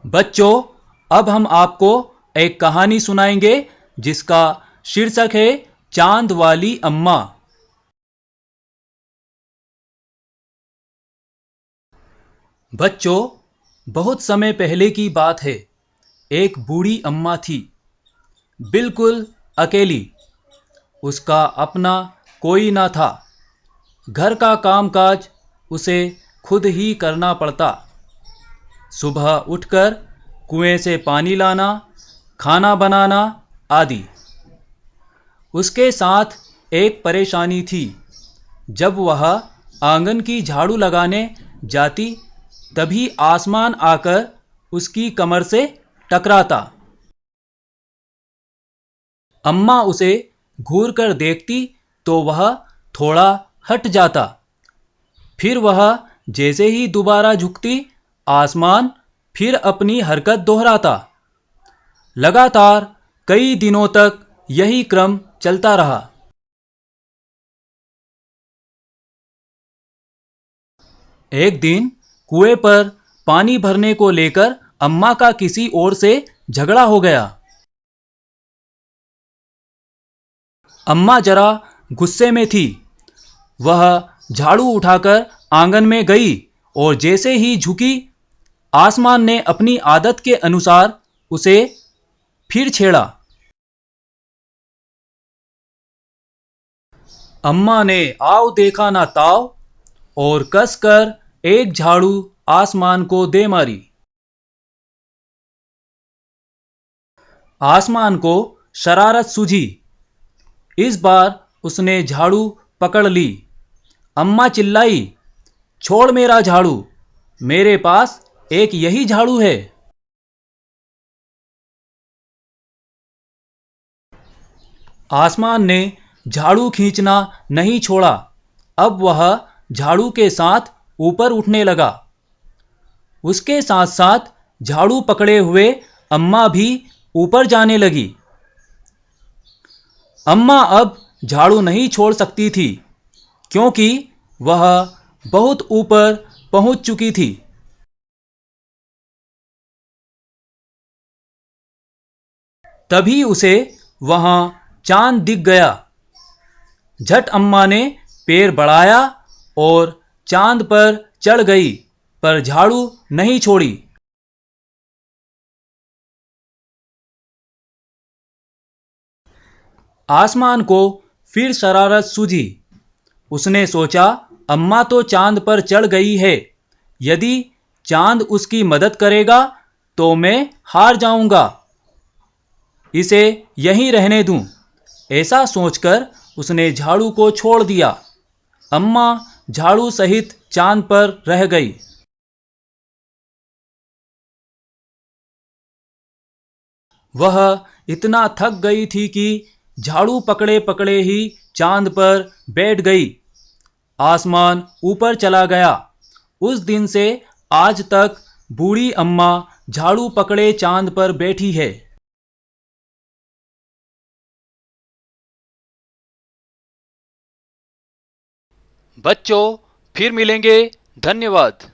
बच्चों, अब हम आपको एक कहानी सुनाएंगे जिसका शीर्षक है चांद वाली अम्मा। बच्चों, बहुत समय पहले की बात है। एक बूढ़ी अम्मा थी, बिल्कुल अकेली। उसका अपना कोई ना था। घर का कामकाज उसे खुद ही करना पड़ता। सुबह उठकर कुएं से पानी लाना, खाना बनाना आदि। उसके साथ एक परेशानी थी। जब वह आंगन की झाड़ू लगाने जाती, तभी आसमान आकर उसकी कमर से टकराता। अम्मा उसे घूर कर देखती तो वह थोड़ा हट जाता। फिर वह जैसे ही दोबारा झुकती, आसमान फिर अपनी हरकत दोहराता। लगातार कई दिनों तक यही क्रम चलता रहा। एक दिन कुएं पर पानी भरने को लेकर अम्मा का किसी और से झगड़ा हो गया। अम्मा जरा गुस्से में थी। वह झाड़ू उठाकर आंगन में गई और जैसे ही झुकी, आसमान ने अपनी आदत के अनुसार उसे फिर छेड़ा। अम्मा ने आओ देखा ना ताव और कसकर एक झाड़ू आसमान को दे मारी। आसमान को शरारत सूझी। इस बार उसने झाड़ू पकड़ ली। अम्मा चिल्लाई, छोड़ मेरा झाड़ू, मेरे पास एक यही झाड़ू है। आसमान ने झाड़ू खींचना नहीं छोड़ा। अब वह झाड़ू के साथ ऊपर उठने लगा। उसके साथ साथ झाड़ू पकड़े हुए अम्मा भी ऊपर जाने लगी। अम्मा अब झाड़ू नहीं छोड़ सकती थी, क्योंकि वह बहुत ऊपर पहुंच चुकी थी। तभी उसे वहां चांद दिख गया। झट अम्मा ने पैर बढ़ाया और चांद पर चढ़ गई, पर झाड़ू नहीं छोड़ी। आसमान को फिर शरारत सूझी। उसने सोचा, अम्मा तो चांद पर चढ़ गई है। यदि चांद उसकी मदद करेगा तो मैं हार जाऊंगा। इसे यहीं रहने दूं। ऐसा सोचकर उसने झाड़ू को छोड़ दिया। अम्मा झाड़ू सहित चांद पर रह गई। वह इतना थक गई थी कि झाड़ू पकड़े पकड़े ही चांद पर बैठ गई। आसमान ऊपर चला गया। उस दिन से आज तक बूढ़ी अम्मा झाड़ू पकड़े चांद पर बैठी है। बच्चों, फिर मिलेंगे। धन्यवाद।